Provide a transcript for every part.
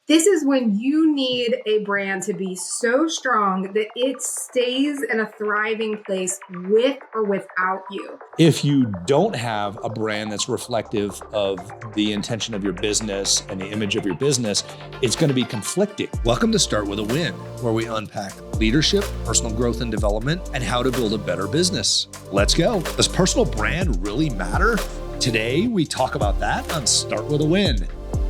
This is when you need a brand to be so strong that it stays in a thriving place with or without you. If you don't have a brand that's reflective of the intention of your business and the image of your business, it's going to be conflicting. Welcome to Start With a Win, where we unpack leadership, personal growth and development, and how to build a better business. Let's go. Does personal brand really matter? Today, we talk about that on Start With a Win.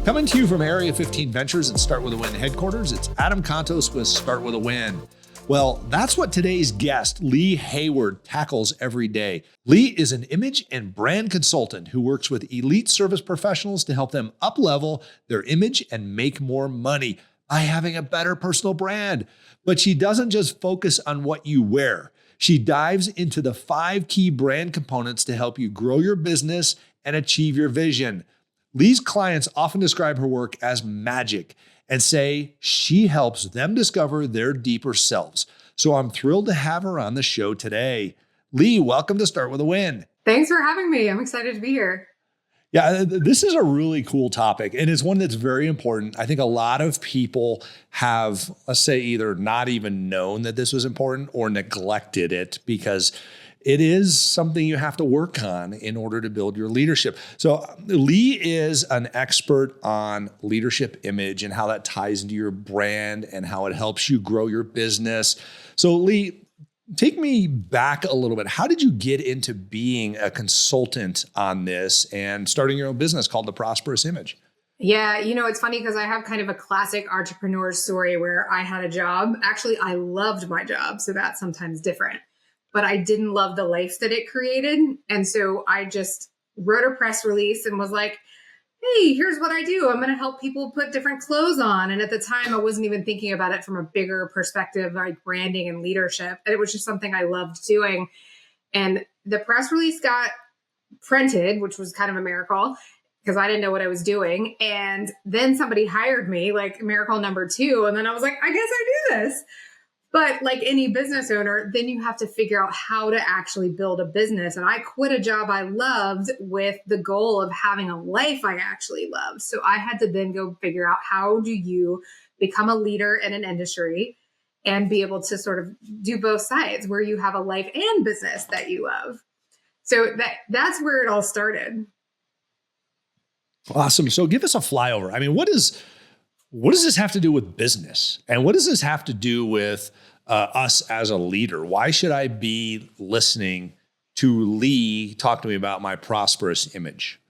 Coming to you from Area 15 Ventures and Start With a Win headquarters, it's Adam Contos with Start With a Win. Well, that's what today's guest, Lee Hayward, tackles every day. Lee is an image and brand consultant who works with elite service professionals to help them up-level their image and make more money by having a better personal brand. But she doesn't just focus on what you wear. She dives into the 5 key brand components to help you grow your business and achieve your vision. Lee's clients often describe her work as magic and say she helps them discover their deeper selves. So I'm thrilled to have her on the show today. Lee, welcome to Start With a Win. Thanks for having me. I'm excited to be here. Yeah, this is a really cool topic, and it's one that's very important. I think a lot of people have, let's say, either not even known that this was important or neglected it because it is something you have to work on in order to build your leadership. So Lee is an expert on leadership image and how that ties into your brand and how it helps you grow your business. So Lee, take me back a little bit. How did you get into being a consultant on this and starting your own business called the Prosperous Image? Yeah, it's funny because I have kind of a classic entrepreneur story where I had a job. Actually, I loved my job, so that's sometimes different. But I didn't love the life that it created. And so I just wrote a press release and was like, hey, here's what I do. I'm going to help people put different clothes on. And at the time, I wasn't even thinking about it from a bigger perspective, like branding and leadership. And it was just something I loved doing. And the press release got printed, which was kind of a miracle because I didn't know what I was doing. And then somebody hired me, like miracle number 2. And then I was like, I guess I do this. But like any business owner, then you have to figure out how to actually build a business. And I quit a job I loved with the goal of having a life I actually loved. So I had to then go figure out how do you become a leader in an industry and be able to sort of do both sides where you have a life and business that you love. So that's where it all started. Awesome. So give us a flyover. I mean, what does this have to do with business? And what does this have to do with us as a leader? Why should I be listening to Lee talk to me about my prosperous image?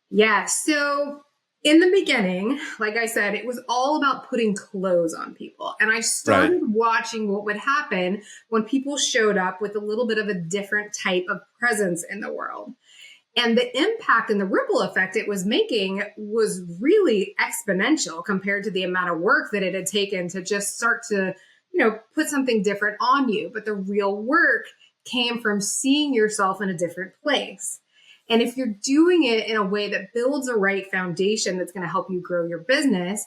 Yeah. So in the beginning, like I said, it was all about putting clothes on people. And I started watching what would happen when people showed up with a little bit of a different type of presence in the world. And the impact and the ripple effect it was making was really exponential compared to the amount of work that it had taken to just start to, put something different on you. But the real work came from seeing yourself in a different place. And if you're doing it in a way that builds a right foundation that's going to help you grow your business,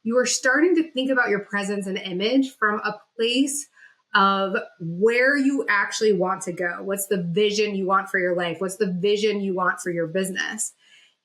you are starting to think about your presence and image from a place of where you actually want to go. What's the vision you want for your life? What's the vision you want for your business?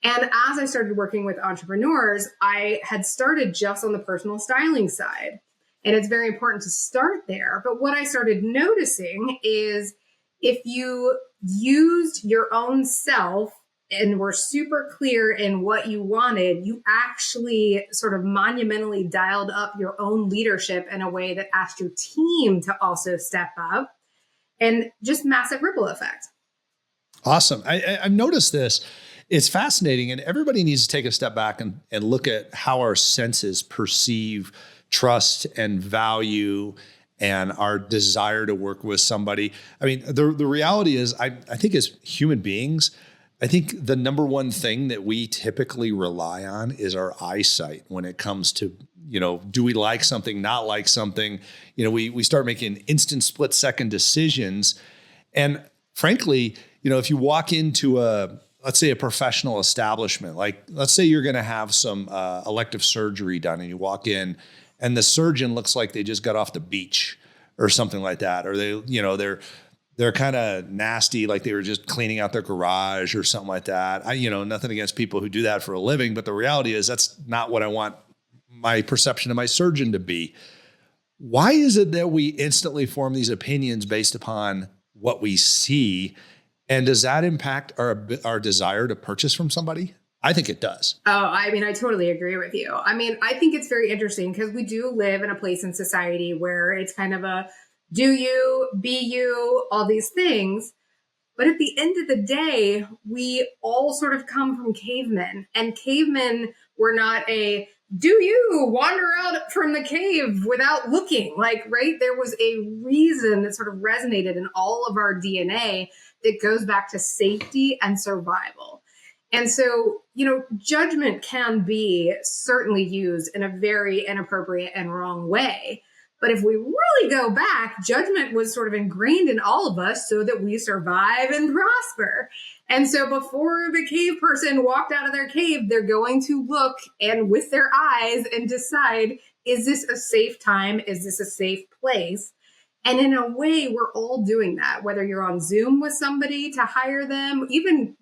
And as I started working with entrepreneurs, I had started just on the personal styling side. And it's very important to start there. But what I started noticing is if you used your own self and were super clear in what you wanted, you actually sort of monumentally dialed up your own leadership in a way that asked your team to also step up, and just massive ripple effect. Awesome. I've noticed this. It's fascinating, and everybody needs to take a step back and look at how our senses perceive trust and value and our desire to work with somebody. I mean, the reality is, I think as human beings, I think the number one thing that we typically rely on is our eyesight when it comes to, do we like something, not like something? We start making instant split second decisions. And frankly, if you walk into let's say a professional establishment, like let's say you're going to have some elective surgery done and you walk in and the surgeon looks like they just got off the beach or something like that. Or they're kind of nasty, like they were just cleaning out their garage or something like that. Nothing against people who do that for a living, but the reality is that's not what I want my perception of my surgeon to be. Why is it that we instantly form these opinions based upon what we see? And does that impact our desire to purchase from somebody? I think it does. Oh, I mean, I totally agree with you. I mean, I think it's very interesting because we do live in a place in society where it's kind of a do you, be you, all these things. But at the end of the day, we all sort of come from cavemen, and cavemen were not a do you wander out from the cave without looking, like, right? There was a reason that sort of resonated in all of our DNA that goes back to safety and survival. And so, judgment can be certainly used in a very inappropriate and wrong way. But if we really go back, judgment was sort of ingrained in all of us so that we survive and prosper. And so before the cave person walked out of their cave, they're going to look and with their eyes and decide, is this a safe time? Is this a safe place? And in a way, we're all doing that, whether you're on Zoom with somebody to hire them, even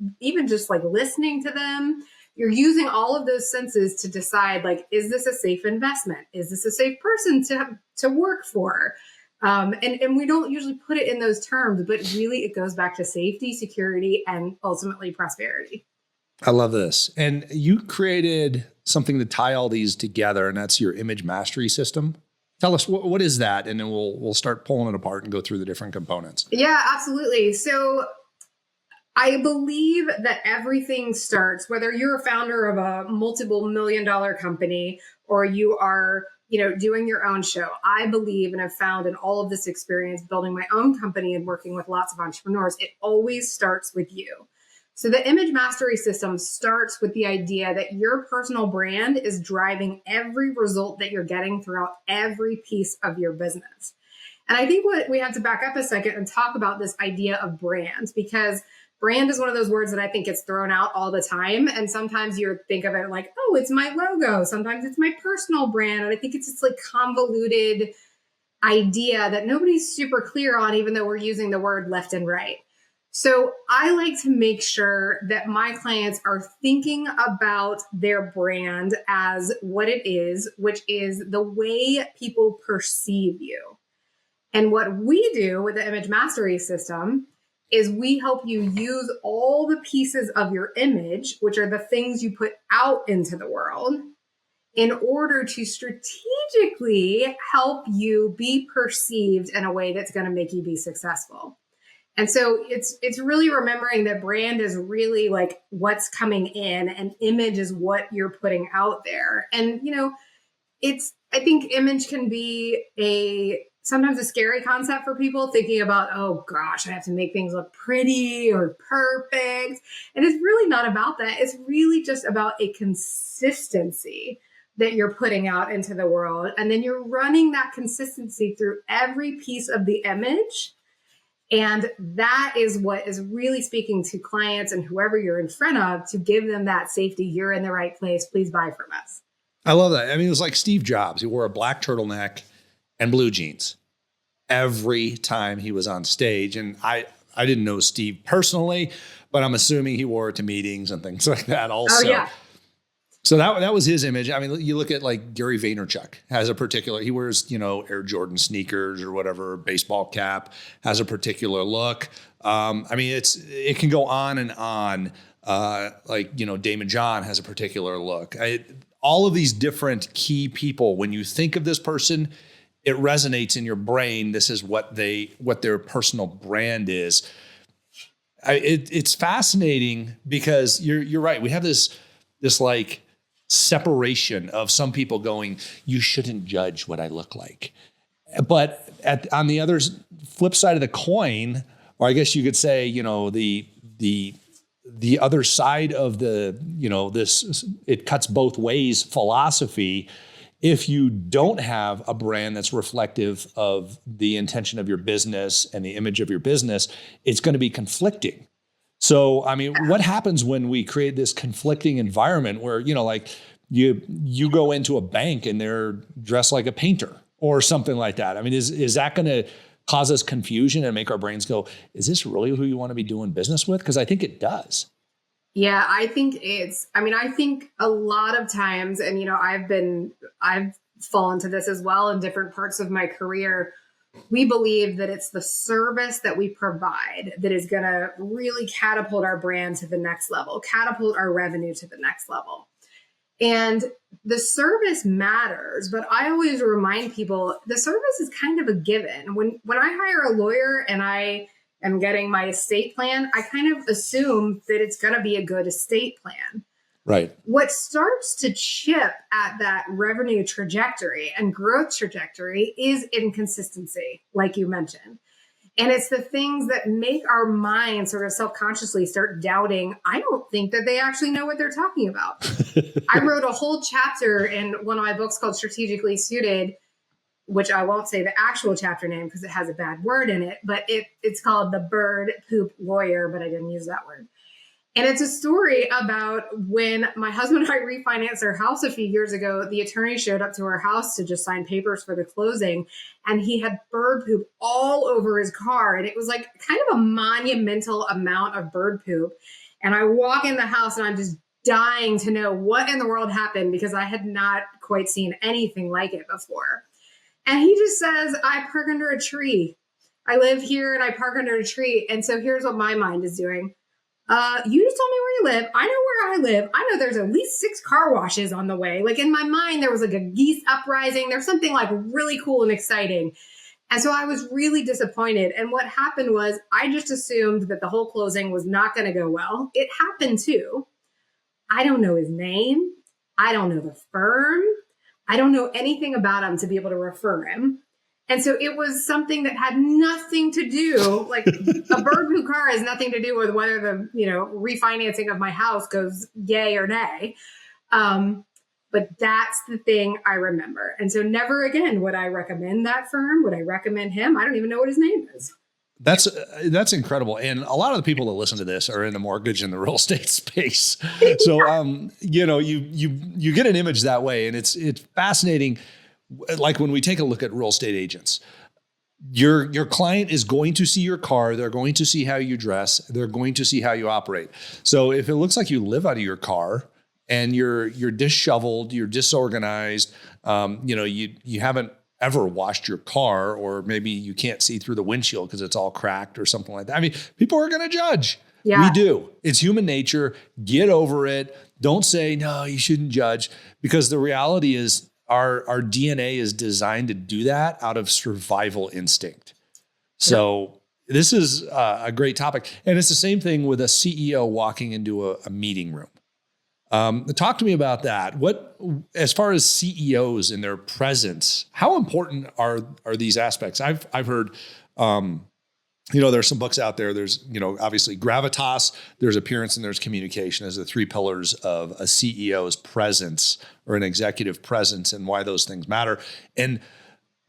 just like listening to them. You're using all of those senses to decide, like, is this a safe investment? Is this a safe person to work for? And we don't usually put it in those terms, but really it goes back to safety, security, and ultimately prosperity. I love this. And you created something to tie all these together, and that's your image mastery system. Tell us, what is that? And then we'll start pulling it apart and go through the different components. Yeah, absolutely. So I believe that everything starts, whether you're a founder of a multiple $1-million company or you are, doing your own show. I believe and have found in all of this experience building my own company and working with lots of entrepreneurs, it always starts with you. So the image mastery system starts with the idea that your personal brand is driving every result that you're getting throughout every piece of your business. And I think what we have to back up a second and talk about this idea of brand, because brand is one of those words that I think gets thrown out all the time. And sometimes you think of it like, oh, it's my logo. Sometimes it's my personal brand. And I think it's this like convoluted idea that nobody's super clear on, even though we're using the word left and right. So I like to make sure that my clients are thinking about their brand as what it is, which is the way people perceive you. And what we do with the image mastery system is we help you use all the pieces of your image, which are the things you put out into the world, in order to strategically help you be perceived in a way that's going to make you be successful. And so it's really remembering that brand is really like what's coming in and image is what you're putting out there. And, I think image can be sometimes a scary concept for people, thinking about, oh gosh, I have to make things look pretty or perfect. And it's really not about that. It's really just about a consistency that you're putting out into the world. And then you're running that consistency through every piece of the image. And that is what is really speaking to clients and whoever you're in front of to give them that safety. You're in the right place. Please buy from us. I love that. I mean, it was like Steve Jobs. He wore a black turtleneck and blue jeans every time he was on stage. And I didn't know Steve personally, but I'm assuming he wore it to meetings and things like that also. Oh, yeah. So that was his image. I mean, you look at like Gary Vaynerchuk has a particular, he wears, Air Jordan sneakers or whatever, baseball cap, has a particular look. I mean, it can go on and on. Damon John has a particular look. All of these different key people, when you think of this person, it resonates in your brain. This is what their personal brand is. It's fascinating because you're right. We have this like separation of some people going, you shouldn't judge what I look like. But on the other flip side of the coin, or I guess you could say, the other side of this, it cuts both ways philosophy. If you don't have a brand that's reflective of the intention of your business and the image of your business, it's going to be conflicting. So, I mean, what happens when we create this conflicting environment where, you go into a bank and they're dressed like a painter or something like that? I mean, is that going to cause us confusion and make our brains go, is this really who you want to be doing business with? Because I think it does. Yeah, I think a lot of times, and I've fallen to this as well in different parts of my career. We believe that it's the service that we provide that is going to really catapult our brand to the next level, catapult our revenue to the next level. And the service matters, but I always remind people the service is kind of a given. When I hire a lawyer and I am getting my estate plan, I kind of assume that it's going to be a good estate plan. Right. What starts to chip at that revenue trajectory and growth trajectory is inconsistency, like you mentioned. And it's the things that make our mind sort of self-consciously start doubting, I don't think that they actually know what they're talking about. I wrote a whole chapter in one of my books called Strategically Suited, which I won't say the actual chapter name because it has a bad word in it, but it's called The Bird Poop Lawyer, but I didn't use that word. And it's a story about when my husband and I refinanced our house a few years ago. The attorney showed up to our house to just sign papers for the closing, and he had bird poop all over his car. And it was like kind of a monumental amount of bird poop. And I walk in the house and I'm just dying to know what in the world happened because I had not quite seen anything like it before. And he just says, I park under a tree. I live here and I park under a tree. And so here's what my mind is doing. You just told me where you live. I know where I live. I know there's at least 6 car washes on the way. Like in my mind, there was like a geese uprising. There's something like really cool and exciting. And so I was really disappointed. And what happened was I just assumed that the whole closing was not going to go well. It happened too. I don't know his name. I don't know the firm. I don't know anything about him to be able to refer him. And so it was something that had nothing to do, like a bird poop car has nothing to do with whether the, refinancing of my house goes yay or nay. But that's the thing I remember. And so never again would I recommend that firm. Would I recommend him? I don't even know what his name is. That's incredible. And a lot of the people that listen to this are in the mortgage and the real estate space. So, you get an image that way, and it's fascinating. Like when we take a look at real estate agents, your client is going to see your car. They're going to see how you dress. They're going to see how you operate. So if it looks like you live out of your car and you're disheveled, you're disorganized, you haven't ever washed your car, or maybe you can't see through the windshield because it's all cracked or something like that. I mean, people are going to judge. Yeah. We do. It's human nature. Get over it. Don't say, no, you shouldn't judge, because the reality is, our DNA is designed to do that out of survival instinct. So this is a great topic. And it's the same thing with a CEO walking into a meeting room. Talk to me about that. As far as CEOs and their presence, how important are these aspects? I've heard, there's some books out there. There's, obviously gravitas, there's appearance, and there's communication as the 3 pillars of a CEO's presence or an executive presence, and why those things matter. And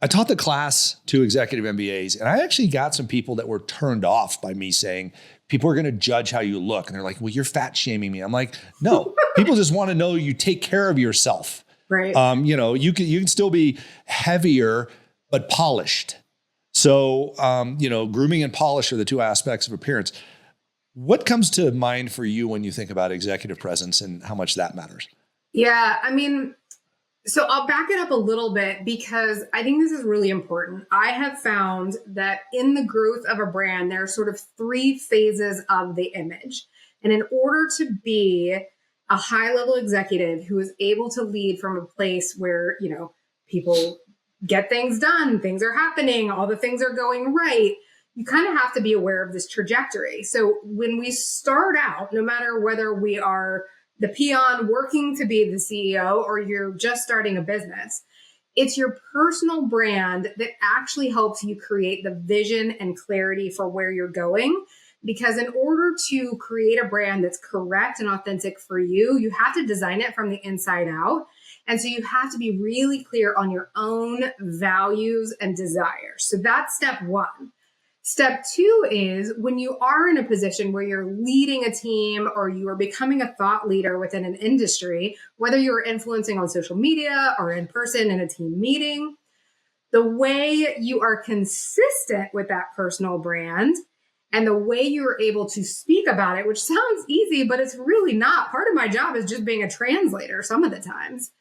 I taught the class to executive MBAs, and I actually got some people that were turned off by me saying, people are going to judge how you look. And they're like, well, you're fat shaming me. I'm like, no, people just want to know you take care of yourself. Right. You can still be heavier, but polished. So, grooming and polish are the 2 aspects of appearance. What comes to mind for you when you think about executive presence and how much that matters? Yeah, so I'll back it up a little bit because I think this is really important. I have found that in the growth of a brand, there are sort of 3 phases of the image. And in order to be a high-level executive who is able to lead from a place where, people get things done, things are happening, all the things are going right, you kind of have to be aware of this trajectory. So when we start out, no matter whether we are the peon working to be the CEO or you're just starting a business, it's your personal brand that actually helps you create the vision and clarity for where you're going. Because in order to create a brand that's correct and authentic for you, you have to design it from the inside out. And so you have to be really clear on your own values and desires. So that's step 1. Step 2 is when you are in a position where you're leading a team or you are becoming a thought leader within an industry, whether you're influencing on social media or in person in a team meeting, the way you are consistent with that personal brand And the way you were able to speak about it, which sounds easy, but it's really not. Part of my job is just being a translator some of the times,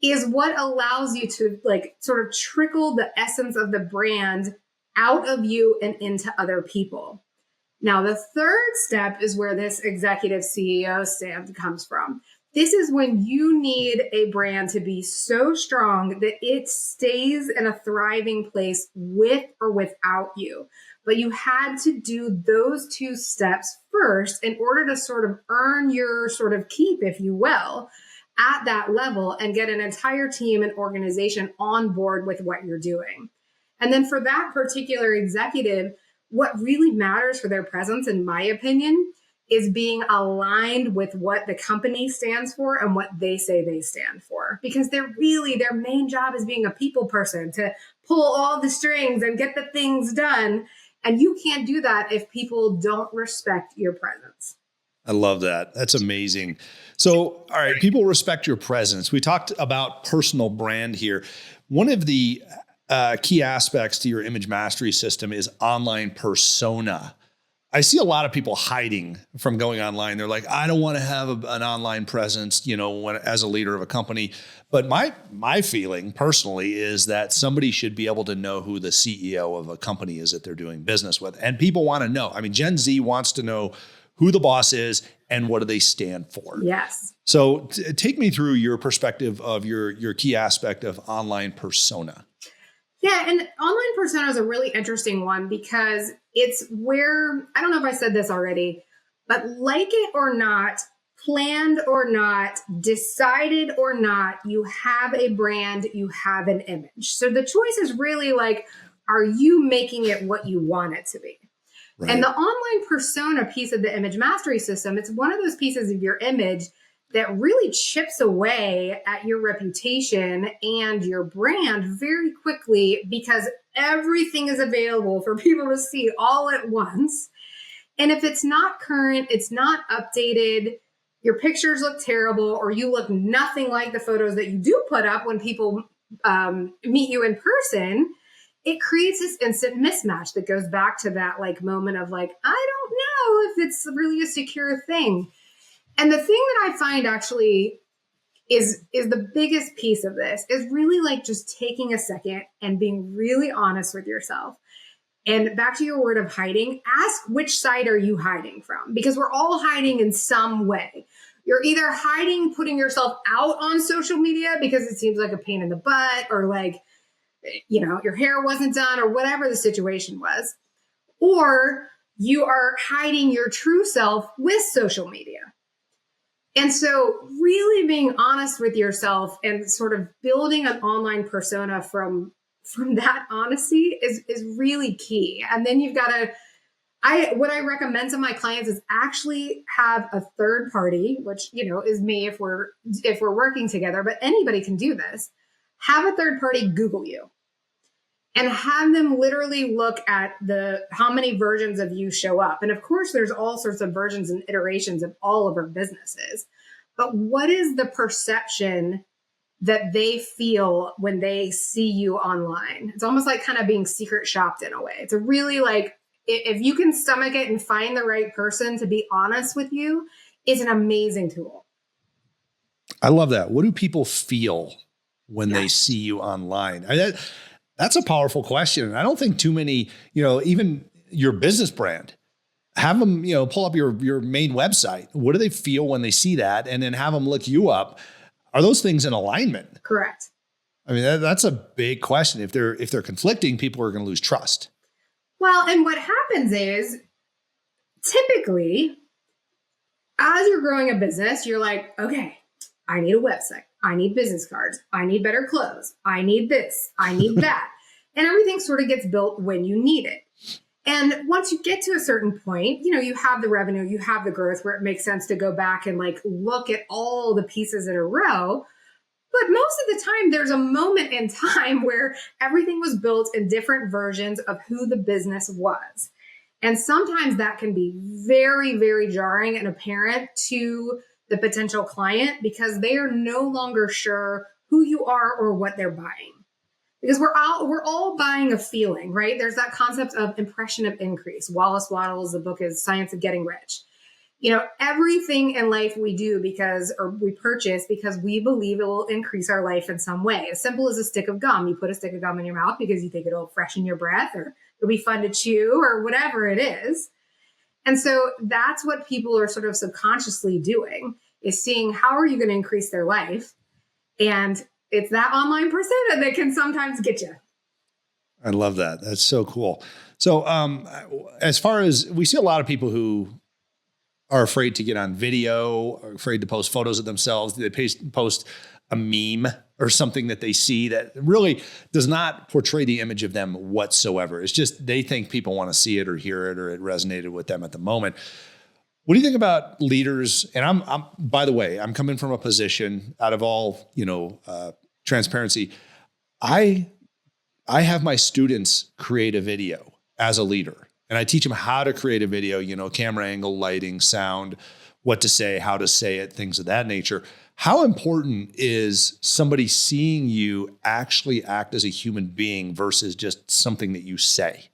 is what allows you to like sort of trickle the essence of the brand out of you and into other people. Now, the third step is where this executive CEO stand comes from. This is when you need a brand to be so strong that it stays in a thriving place with or without you. But you had to do those two steps first in order to sort of earn your sort of keep, if you will, at that level and get an entire team and organization on board with what you're doing. And then for that particular executive, what really matters for their presence, in my opinion, is being aligned with what the company stands for and what they say they stand for. Because their main job is being a people person, to pull all the strings and get the things done. And you can't do that if people don't respect your presence. I love that. That's amazing. So, all right, people respect your presence. We talked about personal brand here. One of the key aspects to your image mastery system is online persona. I see a lot of people hiding from going online. They're like, I don't want to have an online presence, as a leader of a company. But my feeling personally is that somebody should be able to know who the CEO of a company is that they're doing business with. And people want to know. I mean, Gen Z wants to know who the boss is and what do they stand for. Yes. So take me through your perspective of your key aspect of online persona. Yeah, and online persona is a really interesting one because it's where, I don't know if I said this already, but like it or not, planned or not, decided or not, you have a brand, you have an image. So the choice is really like, are you making it what you want it to be? Right. And the online persona piece of the image mastery system, it's one of those pieces of your image that really chips away at your reputation and your brand very quickly because everything is available for people to see all at once. And if it's not current, it's not updated, your pictures look terrible, or you look nothing like the photos that you do put up when people meet you in person, it creates this instant mismatch that goes back to that like moment of like, I don't know if it's really a secure thing. And the thing that I find actually is the biggest piece of this is really like just taking a second and being really honest with yourself. And back to your word of hiding, ask which side are you hiding from? Because we're all hiding in some way. You're either hiding, putting yourself out on social media because it seems like a pain in the butt, or like, your hair wasn't done, or whatever the situation was. Or you are hiding your true self with social media. And so really being honest with yourself and sort of building an online persona from that honesty is really key. And then you've got to, what I recommend to my clients is actually have a third party, which, is me if we're working together, but anybody can do this. Have a third party Google you and have them literally look at how many versions of you show up. And of course, there's all sorts of versions and iterations of all of our businesses. But what is the perception that they feel when they see you online? It's almost like kind of being secret shopped in a way. It's a really like, if you can stomach it and find the right person to be honest with you, it's an amazing tool. I love that. What do people feel when they see you online? That's a powerful question. And I don't think too many, even your business brand, have them, pull up your main website. What do they feel when they see that? And then have them look you up. Are those things in alignment? Correct. I mean, that's a big question. If they're conflicting, people are going to lose trust. Well, and what happens is typically as you're growing a business, you're like, okay, I need a website. I need business cards. I need better clothes. I need this. I need that. And everything sort of gets built when you need it. And once you get to a certain point, you have the revenue, you have the growth where it makes sense to go back and like look at all the pieces in a row. But most of the time, there's a moment in time where everything was built in different versions of who the business was. And sometimes that can be very, very jarring and apparent to the potential client because they are no longer sure who you are or what they're buying. Because we're all buying a feeling, right? There's that concept of impression of increase. Wallace Wattles, the book is Science of Getting Rich. Everything in life we do or we purchase because we believe it will increase our life in some way. As simple as a stick of gum. You put a stick of gum in your mouth because you think it'll freshen your breath or it'll be fun to chew or whatever it is. And so that's what people are sort of subconsciously doing, is seeing how are you going to increase their life. And it's that online persona that can sometimes get you. I love that. That's so cool. So as far as we see a lot of people who are afraid to get on video, are afraid to post photos of themselves. They post a meme or something that they see that really does not portray the image of them whatsoever. It's just they think people want to see it or hear it or it resonated with them at the moment. What do you think about leaders? And I'm by the way, I'm coming from a position out of all, transparency. I have my students create a video as a leader. And I teach them how to create a video, camera angle, lighting, sound, what to say, how to say it, things of that nature. How important is somebody seeing you actually act as a human being versus just something that you say?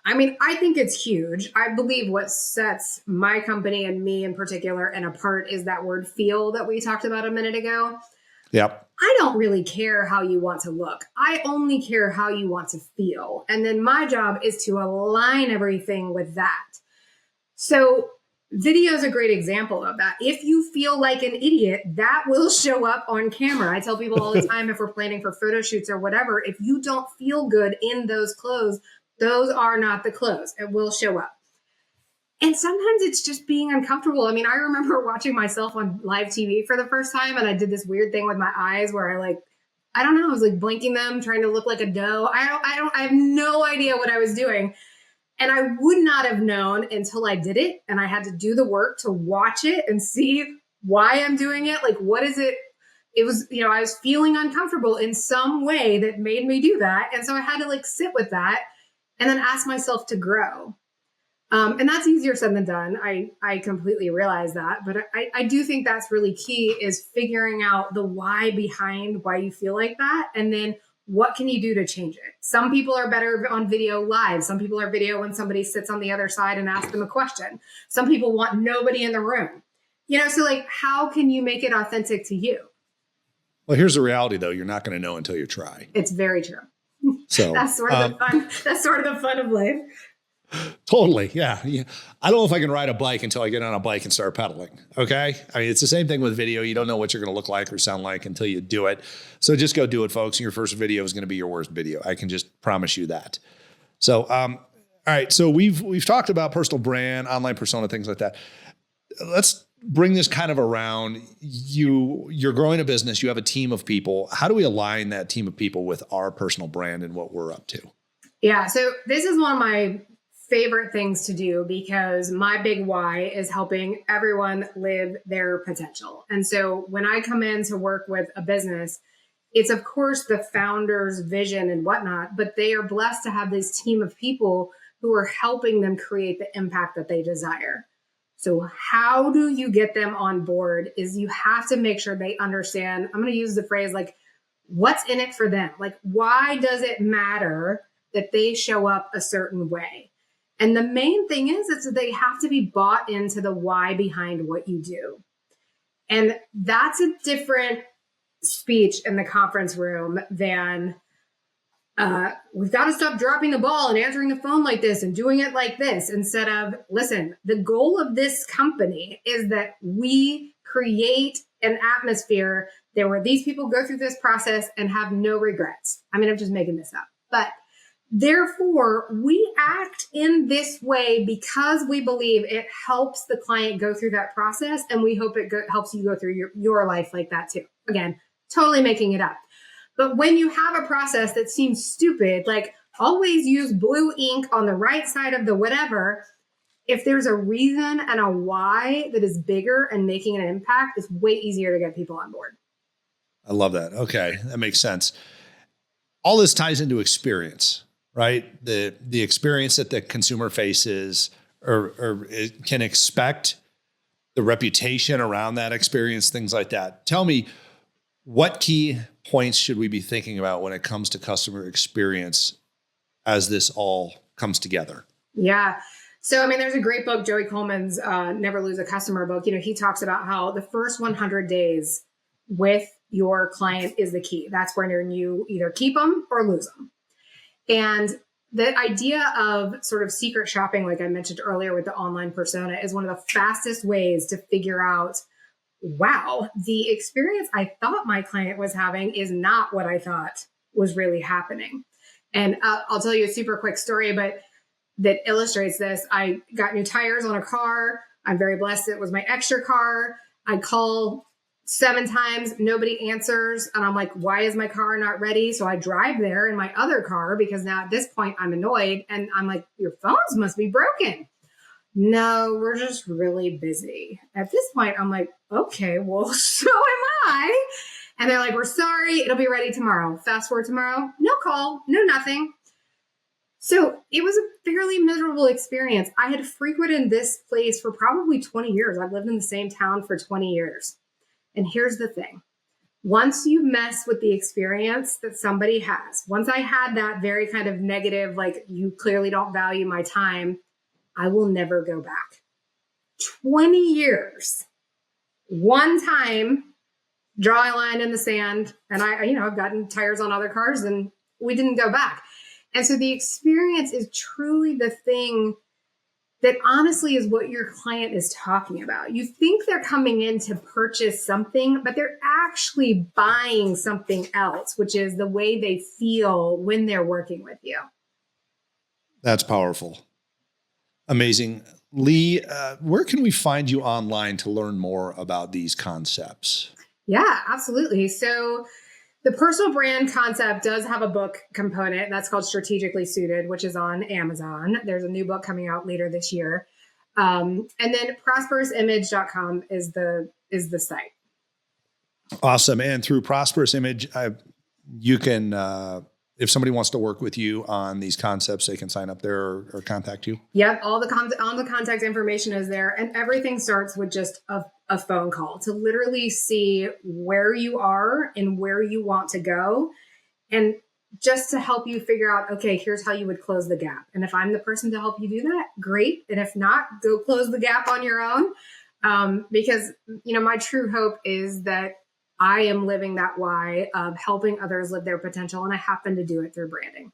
I mean, I think it's huge. I believe what sets my company and me in particular and apart is that word feel that we talked about a minute ago. Yep. I don't really care how you want to look. I only care how you want to feel. And then my job is to align everything with that. So video is a great example of that. If you feel like an idiot, that will show up on camera. I tell people all the time, if we're planning for photo shoots or whatever, if you don't feel good in those clothes, those are not the clothes. It will show up. And sometimes it's just being uncomfortable. I mean, I remember watching myself on live TV for the first time, and I did this weird thing with my eyes where I don't know, I was like blinking them, trying to look like a doe. I have no idea what I was doing. And I would not have known until I did it. And I had to do the work to watch it and see why I'm doing it. Like, what is it? It was, I was feeling uncomfortable in some way that made me do that. And so I had to sit with that and then ask myself to grow. And that's easier said than done. I completely realize that. But I do think that's really key, is figuring out the why behind why you feel like that. And then what can you do to change it? Some people are better on video live. Some people are video when somebody sits on the other side and asks them a question. Some people want nobody in the room. So how can you make it authentic to you? Well, here's the reality, though. You're not going to know until you try. It's very true. So that's sort of the fun. That's sort of the fun of life. Totally. Yeah. I don't know if I can ride a bike until I get on a bike and start pedaling. Okay. I mean, it's the same thing with video. You don't know what you're going to look like or sound like until you do it. So just go do it, folks. And your first video is going to be your worst video. I can just promise you that. So, all right. So we've talked about personal brand, online persona, things like that. Let's bring this kind of around. You're growing a business. You have a team of people. How do we align that team of people with our personal brand and what we're up to? Yeah. So this is one of my favorite things to do, because my big why is helping everyone live their potential. And so when I come in to work with a business, it's of course the founder's vision and whatnot, but they are blessed to have this team of people who are helping them create the impact that they desire. So how do you get them on board is you have to make sure they understand, I'm going to use the phrase what's in it for them? Why does it matter that they show up a certain way? And the main thing is that they have to be bought into the why behind what you do. And that's a different speech in the conference room than we've got to stop dropping the ball and answering the phone like this and doing it like this, instead of, listen, the goal of this company is that we create an atmosphere there where these people go through this process and have no regrets. I mean, I'm just making this up, but therefore, we act in this way because we believe it helps the client go through that process, and we hope it helps you go through your life like that too. Again, totally making it up. But when you have a process that seems stupid, like always use blue ink on the right side of the whatever, if there's a reason and a why that is bigger and making an impact, it's way easier to get people on board. I love that. Okay, that makes sense. All this ties into experience. Right? The experience that the consumer faces or can expect, the reputation around that experience, things like that. Tell me, What key points should we be thinking about when it comes to customer experience as this all comes together? Yeah. So, I mean, there's a great book, Joey Coleman's Never Lose a Customer book. He talks about how the first 100 days with your client is the key. That's when you either keep them or lose them. And the idea of sort of secret shopping, like I mentioned earlier with the online persona, is one of the fastest ways to figure out, wow, the experience I thought my client was having is not what I thought was really happening. And I'll tell you a super quick story, but that illustrates this. I got new tires on a car. I'm very blessed. It was my extra car. I call 7 times, nobody answers. And I'm like, why is my car not ready? So I drive there in my other car because now at this point I'm annoyed. And I'm like, your phones must be broken. No, we're just really busy. At this point, I'm like, okay, well, so am I. And they're like, we're sorry, it'll be ready tomorrow. Fast forward tomorrow, no call, no nothing. So it was a fairly miserable experience. I had frequented this place for probably 20 years. I've lived in the same town for 20 years. And here's the thing. Once you mess with the experience that somebody has, once I had that very kind of negative, like, you clearly don't value my time, I will never go back. 20 years. One time, draw a line in the sand. And I've gotten tires on other cars and we didn't go back. And so the experience is truly the thing that honestly is what your client is talking about. You think they're coming in to purchase something, but they're actually buying something else, which is the way they feel when they're working with you. That's powerful. Amazing. Lee, where can we find you online to learn more about these concepts? Yeah, absolutely. So the personal brand concept does have a book component that's called Strategically Suited, which is on Amazon. There's a new book coming out later this year. And then prosperousimage.com is the site. Awesome. And through Prosperous Image, you can, if somebody wants to work with you on these concepts, they can sign up there or contact you. Yep. All the contact information is there. And everything starts with just a phone call to literally see where you are and where you want to go. And just to help you figure out, okay, here's how you would close the gap. And if I'm the person to help you do that, great. And if not, go close the gap on your own. Because, my true hope is that I am living that why of helping others live their potential. And I happen to do it through branding.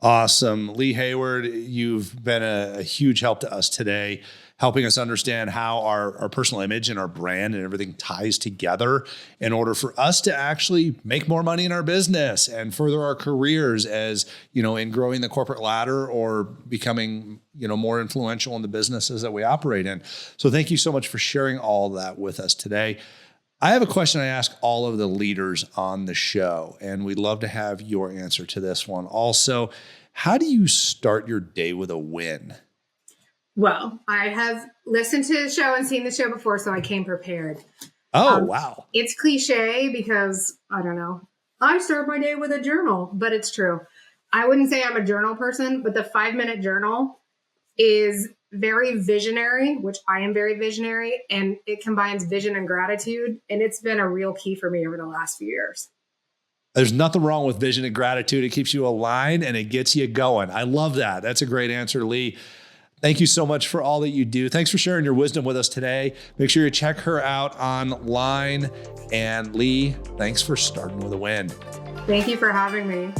Awesome. Lee Hayward, you've been a huge help to us today, helping us understand how our personal image and our brand and everything ties together in order for us to actually make more money in our business and further our careers as, in growing the corporate ladder or becoming, more influential in the businesses that we operate in. So thank you so much for sharing all that with us today. I have a question I ask all of the leaders on the show, and we'd love to have your answer to this one. Also, how do you start your day with a win? Well, I have listened to the show and seen the show before, so I came prepared. Oh, wow. It's cliche because, I don't know, I start my day with a journal, but it's true. I wouldn't say I'm a journal person, but the 5-minute journal is very visionary, which I am very visionary, and it combines vision and gratitude. And it's been a real key for me over the last few years. There's nothing wrong with vision and gratitude. It keeps you aligned and it gets you going. I love that. That's a great answer, Lee. Thank you so much for all that you do. Thanks for sharing your wisdom with us today. Make sure you check her out online. And Lee, thanks for starting with a win. Thank you for having me.